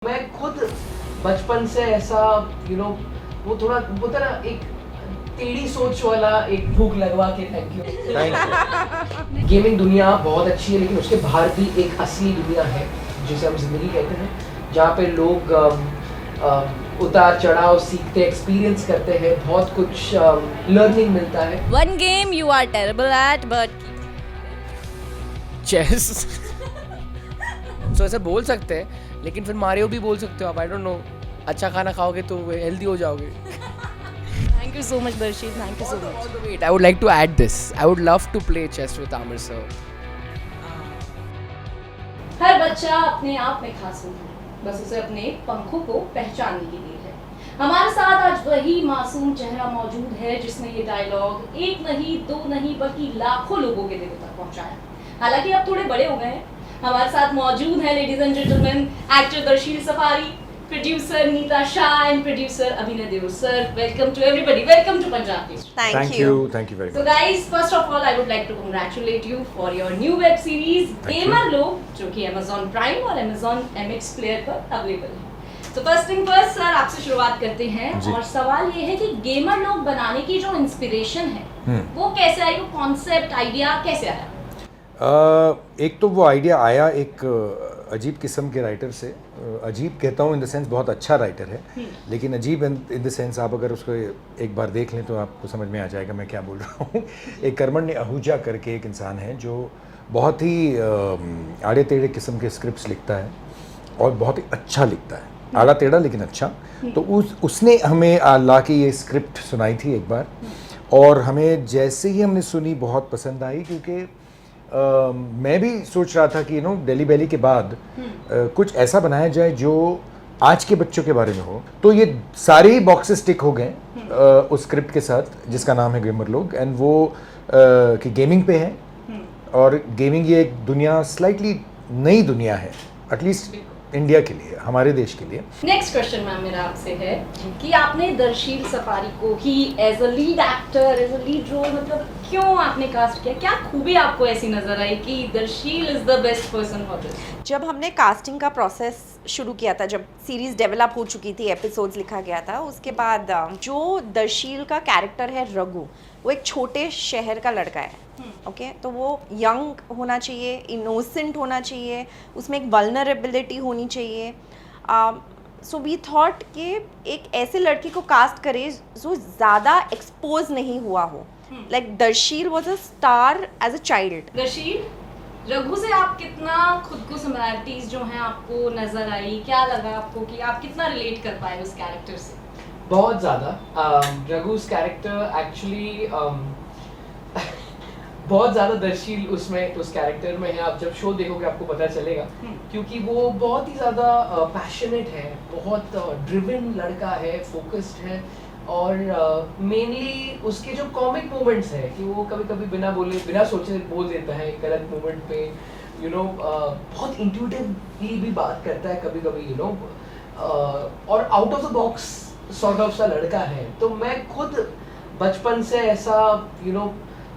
मैं खुद बचपन से ऐसा वो थोड़ा बोलता ना एक टेढ़ी सोच वाला एक भूख लगवा के थैंक यू। गेमिंग दुनिया बहुत अच्छी है लेकिन उसके बाहर भी एक असली दुनिया है जिसे हम जिंदगी कहते हैं, जहाँ पे लोग उतार चढ़ाव सीखते, एक्सपीरियंस करते हैं, बहुत कुछ लर्निंग मिलता है। One game you are terrible at but chess. तो ऐसे बोल सकते हैं लेकिन फिर मारियो भी बोल सकते हो आप। आई डोंट नो, अच्छा खाना खाओगे तो हेल्दी हो जाओगे। thank you so much Darshil, thank you so much. Wait, I would like to add this. I would love to play chess with Amir sir. हर बच्चा अपने आप में खास होता है, बस उसे अपने पंखों को पहचानने की देर है। हमारे साथ आज वही मासूम चेहरा मौजूद है जिसने ये डायलॉग एक नहीं दो नहीं बल्कि लाखों लोगों के दिलों तक पहुंचाया। हालांकि अब थोड़े बड़े हो गए हैं। हमारे साथ मौजूद है ladies and gentleman actor Darsheel Safary, producer Neeta Shah and producer Abhinay Deo. Sir, welcome to everybody, welcome to Punjab taste. Thank you very So much. guys, first of all I would like to congratulate you for your new web series Gamer लोग, जो कि Amazon Prime और Amazon MX Player पर available है। तो first thing first sir, आपसे शुरुआत करते हैं जी। और सवाल ये है कि गेमर लोग बनाने की जो इंस्पिरेशन है वो कैसे आई, वो कॉन्सेप्ट आइडिया कैसे आया? एक तो वो आइडिया आया एक अजीब किस्म के राइटर से। अजीब कहता हूँ इन द सेंस बहुत अच्छा राइटर है, लेकिन अजीब इन द सेंस आप अगर उसको एक बार देख लें तो आपको समझ में आ जाएगा मैं क्या बोल रहा हूँ। एक कर्मण्य आहूजा करके एक इंसान है जो बहुत ही आड़े टेढ़े किस्म के स्क्रिप्ट्स लिखता है और बहुत ही अच्छा लिखता है, आड़ा टेढ़ा लेकिन अच्छा। तो उसने हमें ला के ये स्क्रिप्ट सुनाई थी एक बार, और हमें जैसे ही हमने सुनी बहुत पसंद आई, क्योंकि मैं भी सोच रहा था कि दिल्ली बैली के बाद कुछ ऐसा बनाया जाए जो आज के बच्चों के बारे में हो। तो ये सारे ही बॉक्सेस टिक हो गए उस स्क्रिप्ट के साथ जिसका नाम है गेमर लोग, एंड वो कि गेमिंग पे है, और गेमिंग ये एक दुनिया स्लाइटली नई दुनिया है, एटलीस्ट इंडिया के लिए, हमारे देश के लिए। नेक्स्ट क्वेश्चन मैम मेरा आपसे है कि आपने दर्शील सफारी को ही as a lead actor, as a lead role, मतलब क्यों आपने कास्ट किया? क्या खूबी आपको ऐसी नजर आई कि Darsheel is the best person for this? जब हमने कास्टिंग का प्रोसेस शुरू किया था, जब सीरीज़ डेवलप हो चुकी थी, एपिसोड्स लिखा गया था, उसके बाद जो दर्शील का कैरेक्टर है रघु, वो एक छोटे शहर का लड़का है। ओके, तो वो यंग होना चाहिए, इनोसेंट होना चाहिए, उसमें एक वल्नरेबिलिटी होनी चाहिए। सो वी थॉट कि एक ऐसे लड़के को कास्ट करें जो ज़्यादा एक्सपोज नहीं हुआ हो। Like Darsheel was a star as a child. Darsheel, Raghu से आप कितना खुद को सिमिलैरिटीज जो हैं आपको नजर आई? क्या लगा आपको कि आप कितना रिलेट कर पाए उस कैरेक्टर से? बहुत ज़्यादा। रघु's कैरेक्टर एक्चुअली बहुत ज़्यादा दर्शील उसमें उस कैरेक्टर में है। आप जब शो देखोगे आपको पता चलेगा, क्योंकि वो बहुत ही ज़्यादा पैशनेट है, बहुत ड्रिवन लड़का है, फोकस्ड है, और मेनली उसके जो कॉमिक मोमेंट्स है कि वो कभी कभी बिना बोले बिना सोचे बोल देता है गलत मोमेंट पे, बहुत इंट्यूटिवली भी बात करता है कभी कभी, और out of the box sort of सा लड़का है। तो मैं खुद बचपन से ऐसा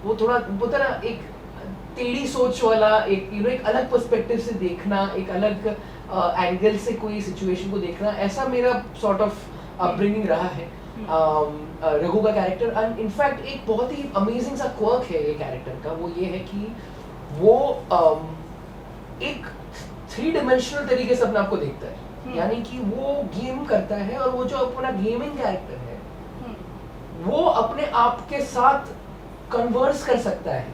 वो थोड़ा बोलता ना एक टेढ़ी सोच वाला एक एक अलग पर्सपेक्टिव से देखना, एक अलग एंगल से कोई सिचुएशन को देखना, ऐसा मेरा सॉर्ट ऑफ अपब्रिंगिंग रहा है रघु का कैरेक्टर। एंड इनफैक्ट एक बहुत ही अमेजिंग सा क्वर्क है ये कैरेक्टर का, वो ये है कि वो एक 3 डायमेंशनल तरीके से अपने आप को देखता है। यानी कि वो गेम करता है और वो जो अपना गेमिंग कैरेक्टर है वो अपने आप के साथ कन्वर्स कर सकता है,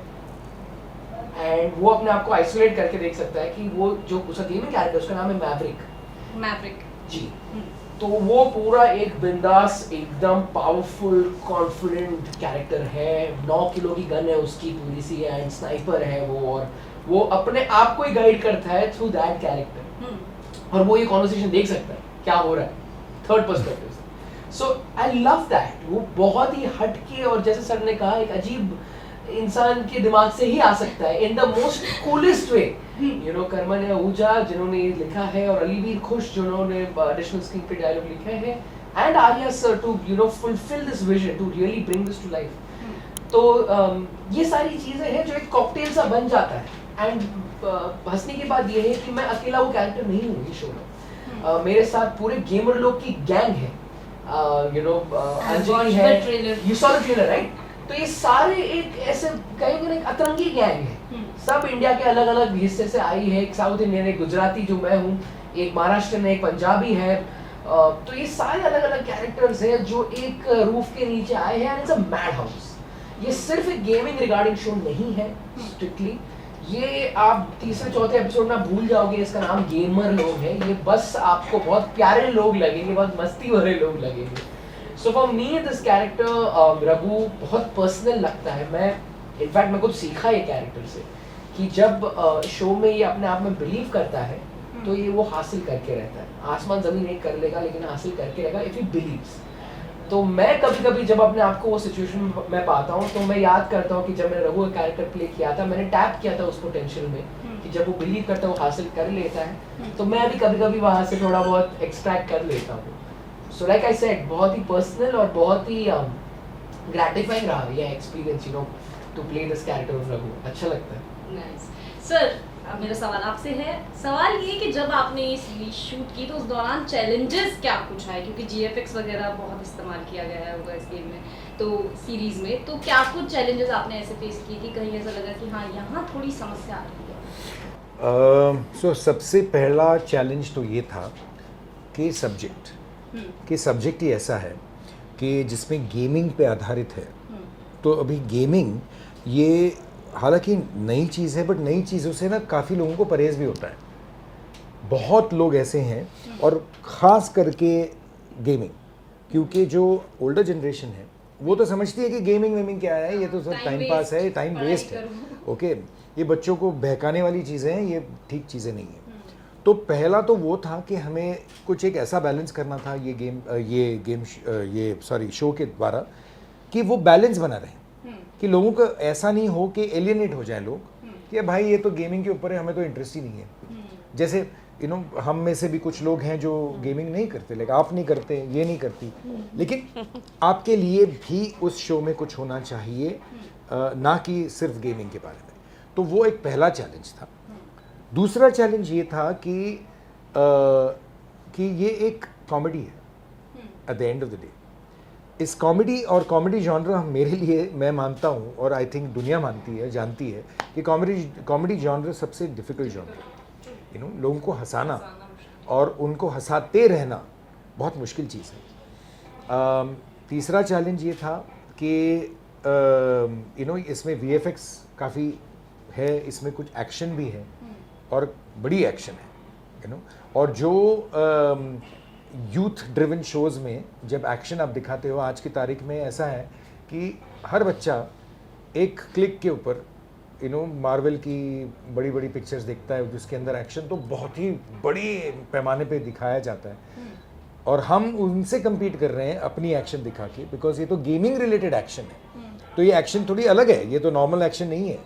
एंड वो अपने आप को आइसोलेट करके देख सकता है कि वो जो उसका गेमिंग कैरेक्टर उसका नाम है मैवरिक जी। तो वो पूरा एक बिंदास, एकदम पावरफुल, कॉन्फिडेंट कैरेक्टर है। 9 किलो की गन है उसकी पूरी सी, एंड स्नाइपर है वो, और वो अपने आप को ही गाइड करता है थ्रू दैट कैरेक्टर, और वो ये कॉन्वर्सेशन देख सकता है क्या हो रहा है थर्ड पर्सपेक्टिव से। सो आई लव दैट। वो बहुत ही हटके, और जैसे सर ने कहा एक अजीब इंसान के दिमाग से ही आ सकता है इन द मोस्ट कूलेस्ट वे। कर्मण्य आहूजा जिन्होंने लिखा है, और अलीवीर खुश जिन्होंने एडिशनल स्क्रीन पे डायलॉग लिखे हैं, and Arya sir to fulfil this vision, to really bring this to life. तो ये सारी चीजें हैं जो एक कॉकटेल सा बन जाता है। एंड हंसने की बात ये है कि मैं अकेला वो कैरेक्टर नहीं हूँ इस शो में। मेरे साथ पूरे गेमर लोग की गैंग है, यू नो अंजलि है, you saw the trailer right? तो ये सारे एक ऐसे कहेंगे ना एक अतरंगी गैंग है, सब इंडिया के अलग अलग हिस्से से आई है, एक साउथ इंडियन, एक गुजराती जो मैं हूँ, एक महाराष्ट्र में, एक पंजाबी है, तो ये सारे अलग अलग कैरेक्टर्स हैं जो एक रूफ के नीचे आए हैं, and it's a mad house. ये सिर्फ एक गेमिंग रिगार्डिंग शो नहीं है स्ट्रिक्टली, ये आप तीसरे चौथे एपिसोड में भूल जाओगे इसका नाम गेमर लोग है, ये बस आपको बहुत प्यारे लोग लगेंगे, बहुत मस्ती भरे लोग लगेंगे। So for me this character Raghu बहुत पर्सनल लगता है। मैं इनफैक्ट मैं कुछ सीखा ये कैरेक्टर से कि जब शो में ये अपने आप में बिलीव करता है तो ये वो हासिल करके रहता है, आसमान ज़मीन एक कर लेगा लेकिन हासिल करके रहेगा इफ़ ही बिलीव्स। तो मैं कभी कभी जब अपने आप को वो सिचुएशन में पाता हूँ तो मैं याद करता हूँ कि जब मैंने रघु का कैरेक्टर प्ले किया था, मैंने टैप किया था उस पोटेंशियल में कि जब वो बिलीव करता है वो हासिल कर लेता है, तो मैं भी कभी कभी वहाँ से थोड़ा बहुत एक्सट्रैक्ट कर लेता हूँ। सो लाइक आई सेड, बहुत ही पर्सनल और बहुत ही ग्रेटिफाइंग रहा ये experience, you know, to play this character of Raghu. अच्छा लगता है। नाइस सर, अब मेरा सवाल आपसे है। सवाल ये कि जब आपने ये सीरीज शूट की तो उस दौरान चैलेंजेस क्या कुछ आए, क्योंकि जीएफएक्स वगैरह बहुत इस्तेमाल किया गया होगा इस गेम में, तो सीरीज में तो क्या कुछ चैलेंजेस आपने ऐसे फेस किए कि कहीं ऐसा लगा कि हाँ यहाँ थोड़ी समस्या आ रही है? सो सबसे पहला चैलेंज तो ये था कि सब्जेक्ट ही ऐसा है कि जिसमें गेमिंग पे आधारित है। तो अभी गेमिंग ये हालांकि नई चीज़ है, बट नई चीज़ों से ना काफ़ी लोगों को परहेज भी होता है। बहुत लोग ऐसे हैं, और ख़ास करके गेमिंग, क्योंकि जो ओल्डर जनरेशन है वो तो समझती है कि गेमिंग क्या है, ये तो सब टाइम पास है, टाइम वेस्ट है, ओके, ये बच्चों को बहकाने वाली चीज़ें हैं, ये ठीक चीज़ें नहीं है। तो पहला तो वो था कि हमें कुछ एक ऐसा बैलेंस करना था ये शो के द्वारा कि वो बैलेंस बना रहे, कि लोगों को ऐसा नहीं हो कि एलियनेट हो जाए लोग कि भाई ये तो गेमिंग के ऊपर है, हमें तो इंटरेस्ट ही नहीं है। जैसे यू नो हम में से भी कुछ लोग हैं जो गेमिंग नहीं करते, लाइक आप नहीं करते, ये नहीं करती, लेकिन आपके लिए भी उस शो में कुछ होना चाहिए, ना कि सिर्फ गेमिंग के बारे में। तो वो एक पहला चैलेंज था। दूसरा चैलेंज ये था कि ये एक कॉमेडी है at the end of the day. इस कॉमेडी और कॉमेडी जॉनर मेरे लिए, मैं मानता हूँ और आई थिंक दुनिया मानती है, जानती है कि कॉमेडी जॉनर सबसे डिफ़िकल्ट जॉनर है। यू नो, लोगों को हंसाना और उनको हंसाते रहना बहुत मुश्किल चीज़ है। तीसरा चैलेंज ये था कि यू नो इसमें वीएफएक्स काफ़ी है, इसमें कुछ एक्शन भी है और बड़ी एक्शन है, यू नो। और जो यूथ ड्रिवन शोज़ में जब एक्शन आप दिखाते हो, आज की तारीख में ऐसा है कि हर बच्चा एक क्लिक के ऊपर यू नो मार्वल की बड़ी बड़ी पिक्चर्स देखता है जिसके अंदर एक्शन तो बहुत ही बड़ी पैमाने पे दिखाया जाता है, और हम उनसे compete कर रहे हैं अपनी एक्शन दिखा के, बिकॉज ये तो गेमिंग रिलेटेड एक्शन है, तो ये एक्शन थोड़ी अलग है, ये तो नॉर्मल एक्शन नहीं है।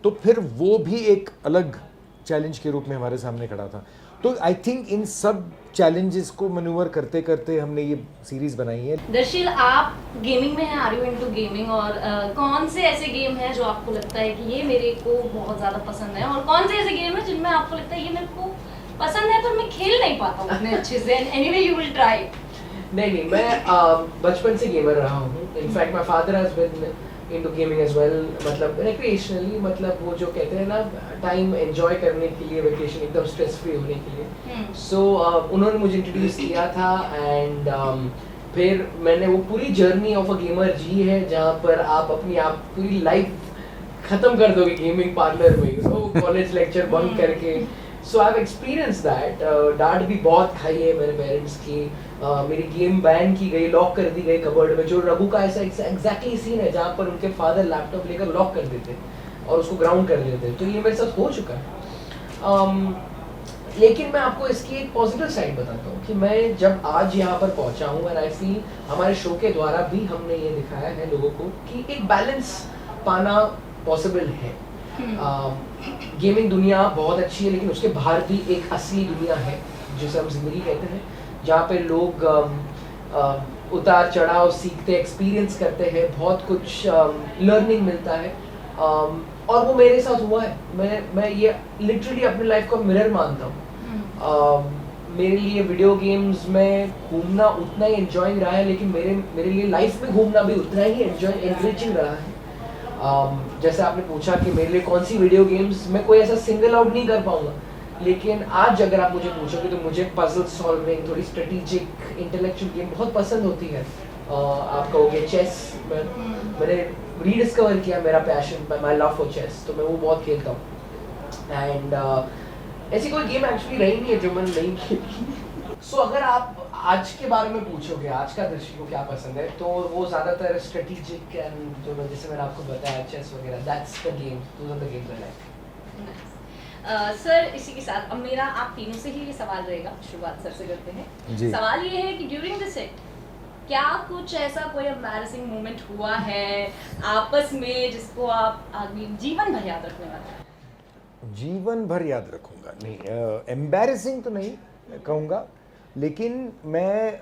तो फिर वो भी एक अलग चैलेंज के रूप में हमारे सामने खड़ा था। तो आई थिंक इन सब चैलेंजेस को मैन्यूवर करते करते हमने ये सीरीज बनाई है। दर्शील, आप गेमिंग में हैं, आर यू इनटू गेमिंग, और कौन से ऐसे गेम हैं जो आपको लगता है कि ये मेरे को बहुत ज़्यादा पसंद है, और कौन से ऐसे गेम हैं जिनमें आपको लगता है ये मेरे को पसंद है पर मैं खेल नहीं पाता हूँ उतने अच्छे से, एनीवे यू विल ट्राई? नहीं, मैं बचपन से गेमर रहा हूँ। In fact my father has been into gaming as well, मतलब रिक्रिएशनली, मतलब वो जो कहते हैं ना टाइम एंजॉय करने के लिए, वेकेशन एकदम स्ट्रेस फ्री होने के लिए। सो उन्होंने मुझे इंट्रोड्यूस किया था, एंड फिर मैंने वो पूरी जर्नी ऑफ अ गेमर जी है जहाँ पर आप अपनी पूरी लाइफ ख़त्म कर दोगे गेमिंग पार्लर में, you know, college lecture bunk करके। सो आई हैव एक्सपीरियंस दैट। डांट भी बहुत खाई है मेरे पेरेंट्स की, मेरी गेम बैन की गई, लॉक कर दी गई कबर्ड में, जो रघु का ऐसा एग्जैक्टली सीन है जहाँ पर उनके फादर लैपटॉप लेकर लॉक कर देते और उसको ग्राउंड कर देते। तो ये मेरे साथ हो चुका है। लेकिन मैं आपको इसकी एक पॉजिटिव साइड बताता हूँ कि मैं जब आज यहाँ पर पहुँचा हूँ, एंड आई फील हमारे शो के द्वारा भी हमने ये दिखाया है लोगों को कि एक बैलेंस पाना पॉसिबल है। गेमिंग दुनिया बहुत अच्छी है, लेकिन उसके बाहर भी एक असली दुनिया है जिसे हम जिंदगी कहते हैं, जहाँ पे लोग उतार चढ़ाव सीखते, एक्सपीरियंस करते हैं, बहुत कुछ लर्निंग मिलता है। और वो मेरे साथ हुआ है। मैं ये लिटरली अपने लाइफ का मिरर मानता हूँ। मेरे लिए वीडियो गेम्स में घूमना उतना ही एंजॉइंग रहा है, लेकिन मेरे लिए लाइफ में घूमना भी उतना ही एनरिचिंग रहा है। जैसे आपने पूछा कि मेरे लिए कौन सी वीडियो गेम्स, मैं कोई ऐसा सिंगल आउट नहीं कर पाऊंगा, लेकिन आज अगर आप मुझे पूछोगे तो मुझे पजल सॉल्विंग, थोड़ी स्ट्रेटेजिक इंटेलेक्चुअल गेम बहुत पसंद होती है। आप कहोगे चेस, मैंने रीडिस्कवर किया मेरा passion, my love for chess, तो मैं वो बहुत खेलता हूँ। एंड ऐसी कोई गेम एक्चुअली रही नहीं है जो मैंने नहीं खेली। सो अगर आप आज के बारे में पूछोगे, आज का दृष्टि को क्या पसंद है, तो वो ज़्यादातर स्ट्रेटेजिक एंड जो जैसे मैंने आपको बताया चेस वगैरह, that's the game, those are the games I like. Sir इसी के साथ अब मेरा आप तीनों से ही ये सवाल रहेगा, शुरुआत सर से करते हैं। जी। सवाल ये है कि ड्यूरिंग द सेट क्या कुछ ऐसा कोई एम्बैरेसिंग मोमेंट हुआ है आपस में जिसको आप आदमी जीवन भर याद रखने वाला है? जीवन भर याद रखूंगा नहीं, एम्बैरेसिंग तो नहीं कहूँगा, लेकिन मैं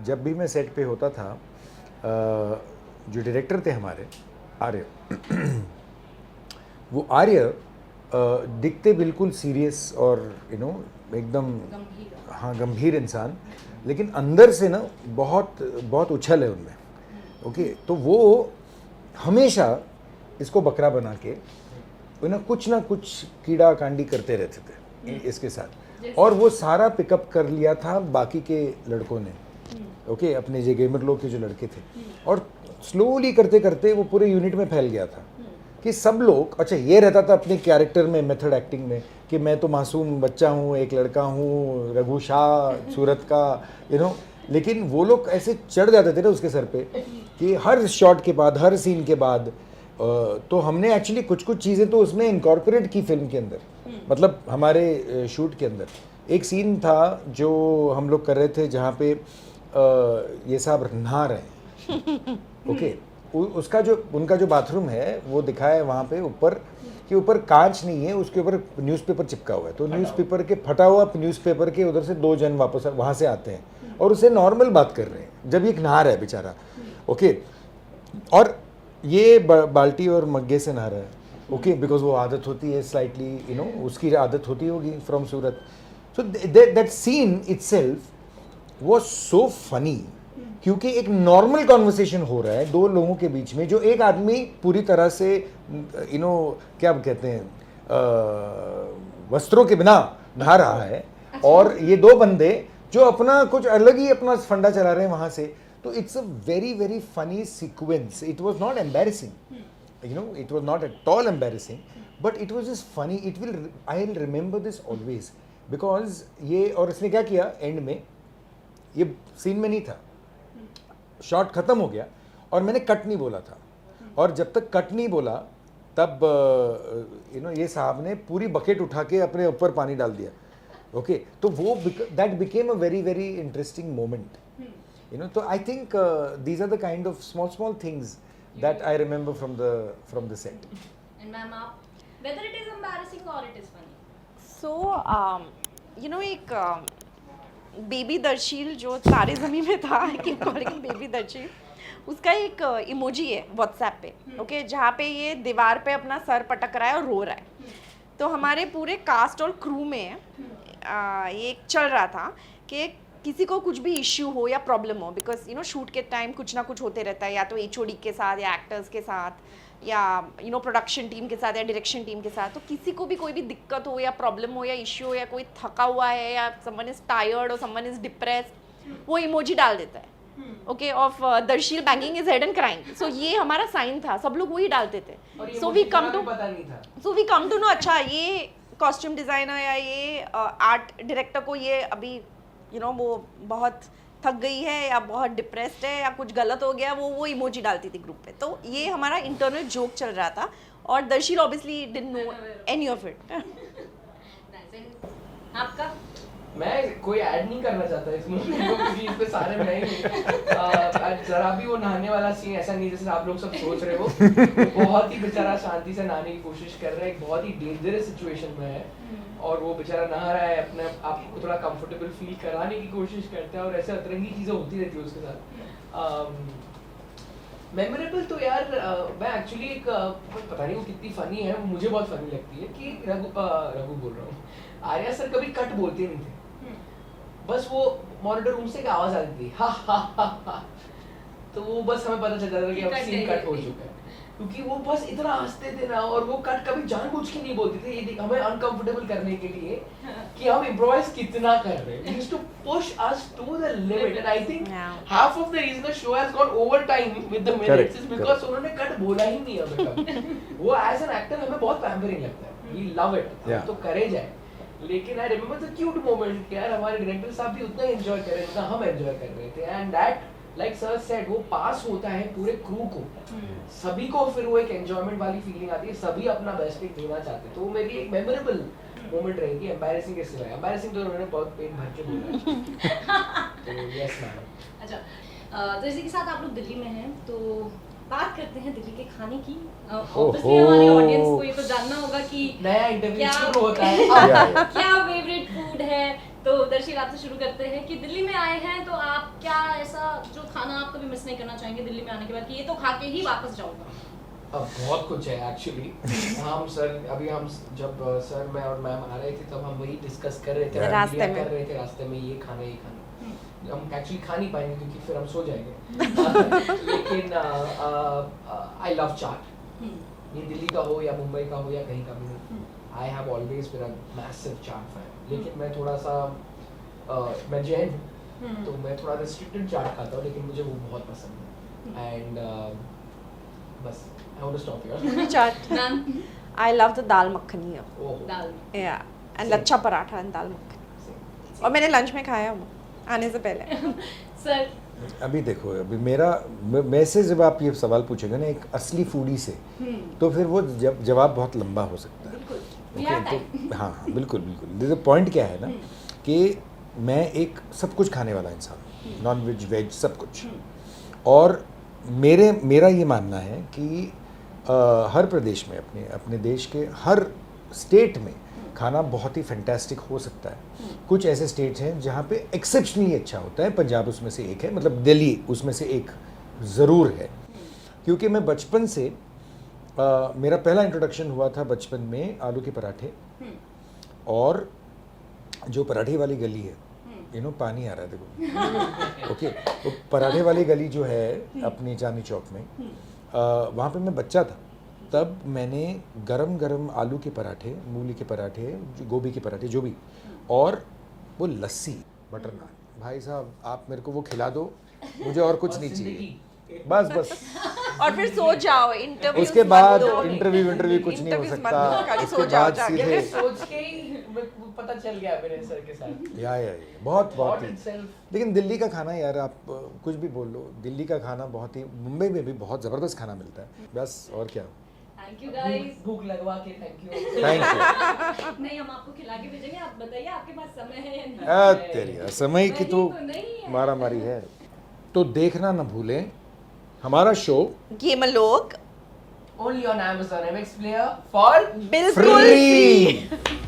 जब भी मैं सेट पे होता था, जो डायरेक्टर थे हमारे आर्य, वो आर्य दिखते बिल्कुल सीरियस और एकदम हाँ गंभीर इंसान, लेकिन अंदर से ना बहुत बहुत उछल है उनमें। ओके, तो वो हमेशा इसको बकरा बना के कुछ ना कुछ कीड़ा कांडी करते रहते थे इसके साथ, और वो सारा पिकअप कर लिया था बाकी के लड़कों ने। ओके, अपने जो गेमर लोग के जो लड़के थे, और स्लोली करते करते वो पूरे यूनिट में फैल गया था कि सब लोग, अच्छा ये रहता था अपने कैरेक्टर में, मेथड एक्टिंग में, कि मैं तो मासूम बच्चा हूँ, एक लड़का हूँ, रघु शाह सूरत का, लेकिन वो लोग ऐसे चढ़ जाते थे ना उसके सर पे कि हर शॉट के बाद, हर सीन के बाद। तो हमने एक्चुअली कुछ चीज़ें तो उसमें इनकॉर्पोरेट की फिल्म के अंदर, मतलब हमारे शूट के अंदर एक सीन था जो हम लोग कर रहे थे जहाँ पे ये साहब नहा रहे हैं। ओके, उसका जो उनका जो बाथरूम है वो दिखाया है वहाँ पे ऊपर, कि ऊपर कांच नहीं है, उसके ऊपर न्यूज़पेपर चिपका हुआ है, तो न्यूज़पेपर के फटा हुआ न्यूज़पेपर के उधर से 2 जन वापस वहाँ से आते हैं और उससे नॉर्मल बात कर रहे हैं जब ये नहा रहा है बेचारा। ओके, और ये बाल्टी और मग्गे से नहा रहा है। ओके, बिकॉज वो आदत होती है स्लाइटली, उसकी आदत होती होगी from Surat. So that scene itself was so funny, क्योंकि एक नॉर्मल कॉन्वर्सेशन हो रहा है 2 लोगों के बीच में, जो एक आदमी पूरी तरह से क्या कहते हैं, वस्त्रों के बिना नहा रहा है, और ये 2 बंदे जो अपना कुछ अलग ही अपना फंडा चला रहे हैं वहाँ से। तो it's a very very funny sequence. It was not embarrassing, it was not at all embarrassing, but it was just funny. I'll remember this always, because ये, और इसने क्या किया एंड में, ये सीन में नहीं था, शॉट खत्म हो गया और मैंने कट नहीं बोला था, और जब तक कट नहीं बोला तब ये साहब ने पूरी बकेट उठा के अपने ऊपर पानी डाल दिया। ओके, तो वो that became a very very interesting moment, तो I think these are the kind of small things that I remember from the set. And ma'am, whether it is embarrassing or it is funny. So एक baby Darsheel जो तारे ज़मीं में था, कि according baby Darsheel, उसका एक emoji है व्हाट्सएप पे, ओके, जहाँ पे ये दीवार पे अपना सर पटक रहा है और रो रहा है। तो हमारे पूरे कास्ट और क्रू में ये चल रहा था कि किसी को कुछ भी इश्यू हो या प्रॉब्लम हो, बिकॉज शूट के टाइम कुछ ना कुछ होते रहता है, या तो HOD के साथ, या एक्टर्स के साथ, या प्रोडक्शन टीम के साथ, या डायरेक्शन टीम के साथ। तो किसी को भी कोई भी दिक्कत हो या प्रॉब्लम हो या इश्यू हो, या कोई थका हुआ है, या समवन इज टायर्ड और समवन इज डिप्रेस्ड, वो इमोजी डाल देता है, okay, of Darsheel banging his head and crying. So ये हमारा साइन था, सब लोग वही डालते थे। So we come to know, अच्छा ये कॉस्ट्यूम डिज़ाइनर या ये आर्ट डायरेक्टर को ये अभी वो बहुत थक गई है या बहुत डिप्रेस्ड है या कुछ गलत हो गया, वो इमोजी डालती थी ग्रुप पे। तो ये हमारा इंटरनल जोक चल रहा था, और Darsheel obviously didn't know any of it. आपका? मैं कोई ऐड नहीं करना चाहता इस मूवी को, क्योंकि इस पे सारे मैं ही जरा भी वो नहाने वाला सीन ऐसा नहीं जैसे आप लोग सब सोच रहे हो। वो बहुत ही बेचारा शांति से नहाने की कोशिश कर रहा है, एक बहुत ही डेंजरस सिचुएशन में है, और वो बेचारा नहा रहा है, अपने आप को थोड़ा कंफर्टेबल फील कराने की कोशिश करता है, और ऐसे अतरंगी चीज़ें होती रहती है उसके साथ। मेमोरेबल तो यार मैं एक्चुअली एक पता नहीं वो कितनी फ़नी है, मुझे बहुत फ़नी लगती है कि रघु बोल रहा हूँ, आर्या सर कभी कट बोलते नहीं थे, बस वो मॉनिटर रूम से एक आवाज आती थी हा हा हा हा, तो वो बस हमें पता चल जाता था कि अब सीन कट हो चुका है, क्योंकि वो बस इतना हंसते थे ना, और वो कट कभी जानबूझ के नहीं बोलते थे, ये हमें अनकंफर्टेबल करने के लिए कि हम इम्प्रोवाइज कितना कर रहे हैं, used to push us to the limit, and I think half of the reason the show has gone over time with the minutes is because उन्होंने कट बोला ही नहीं हमें कभी। वो एज एन एक्टर हमें बहुत पैम्परिंग लगता है, वी लव इट, हम तो करे जाए, लेकिन I remember the cute moment कि यार हमारे डायरेक्टर साहब भी उतना एंजॉय कर रहे थे जितना हम एंजॉय कर रहे थे, and that like sir said वो पास होता है पूरे क्रू को, सभी को फिर वो एक एंजॉयमेंट वाली फीलिंग आती है, सभी अपना बेस्ट एक देना चाहते हैं, तो वो मेरी एक मेमोरेबल मोमेंट रहेगी। एम्बैरेसिंग के सिवाय, एम्बैरेसिंग तो उन्होंने बहुत पेट भर के बोला तो यस मैम। अच्छा, तो इसी के साथ आप लोग दिल्ली में हैं, तो बात करते हैं दिल्ली के खाने की। ऑब्वियसली हमारे ऑडियंस को ये तो जानना होगा कि नया इंटरव्यू शुरू होता है क्या फेवरेट फूड है, तो दर्शील आपसे शुरू करते हैं कि दिल्ली में आए हैं तो आप क्या ऐसा जो खाना आप कभी मिस नहीं करना चाहेंगे दिल्ली में आने के बाद कि ये तो खा के ही वापस जाऊंगा? अब बहुत कुछ है एक्चुअली। हम जब सर मैं और मैम आ रहे थे तब हम वही डिस्कस कर रहे थे, रास्ते में कर रहे थे रास्ते में, ये खाना ये खाना, हम एक्चुअली खा नहीं पाएंगे क्योंकि फिर हम सो जाएंगे लेकिन आई लव चाट, ये दिल्ली का हो या मुंबई का हो या कहीं का भी हो, I have always been a massive chaat fan, लेकिन मैं थोड़ा सा मैं जैन हूँ तो मैं थोड़ा रिस्ट्रिक्टेड चाट खाता हूँ, लेकिन मुझे वो बहुत पसंद है, एंड बस I want to stop here. Chaat ma'am I love the dal makhani, dal या एंड लच्छा पराठा एंड दाल मखनी, और मैंने लंच में खाया हूँ आने से पहले। सर अभी देखो, अभी मैं से जब आप ये सवाल पूछेंगे ना एक असली फूडी से, तो फिर वो जवाब बहुत लंबा हो सकता है। ओके, तो हाँ हाँ बिल्कुल बिल्कुल। पॉइंट क्या है ना कि मैं एक सब कुछ खाने वाला इंसान हूँ, नॉन वेज वेज सब कुछ, और मेरा ये मानना है कि हर प्रदेश में अपने देश के हर स्टेट में खाना बहुत ही फैंटास्टिक हो सकता है। कुछ ऐसे स्टेट्स हैं जहाँ पे एक्सेप्शनली अच्छा होता है, पंजाब उसमें से एक है, मतलब दिल्ली उसमें से एक ज़रूर है, क्योंकि मैं बचपन से मेरा पहला इंट्रोडक्शन हुआ था बचपन में आलू के पराठे, और जो पराठे वाली गली है, पानी आ रहा है देखो ओके, तो पराठे वाली गली जो है अपनी चांदनी चौक में, वहाँ पे मैं बच्चा था, तब मैंने गरम गरम आलू के पराठे, मूली के पराठे, गोभी के पराठे जो भी, और वो लस्सी बटर नान, भाई साहब आप मेरे को वो खिला दो, मुझे और कुछ नहीं चाहिए, बस और फिर सो जाओ, इंटरव्यू उसके बाद इंटरव्यू कुछ नहीं हो सकता, उसके बाद सीधे सोच के ही पता चल गया मेरे सर के साथ। या बहुत लेकिन दिल्ली का खाना यार, आप कुछ भी बोल लो, दिल्ली का खाना बहुत ही, मुंबई में भी बहुत ज़बरदस्त खाना मिलता है, बस और क्या। थैंक यू गाइस, भूख लगवा के थैंक यू नहीं हम आपको खिला के भेजेंगे, आप बताइए आपके पास समय है या नहीं? तेरी समय की तो मारा मारी है। तो देखना ना भूलें हमारा show Gamelog only on Amazon MX Player for बिल्कुल फ्री।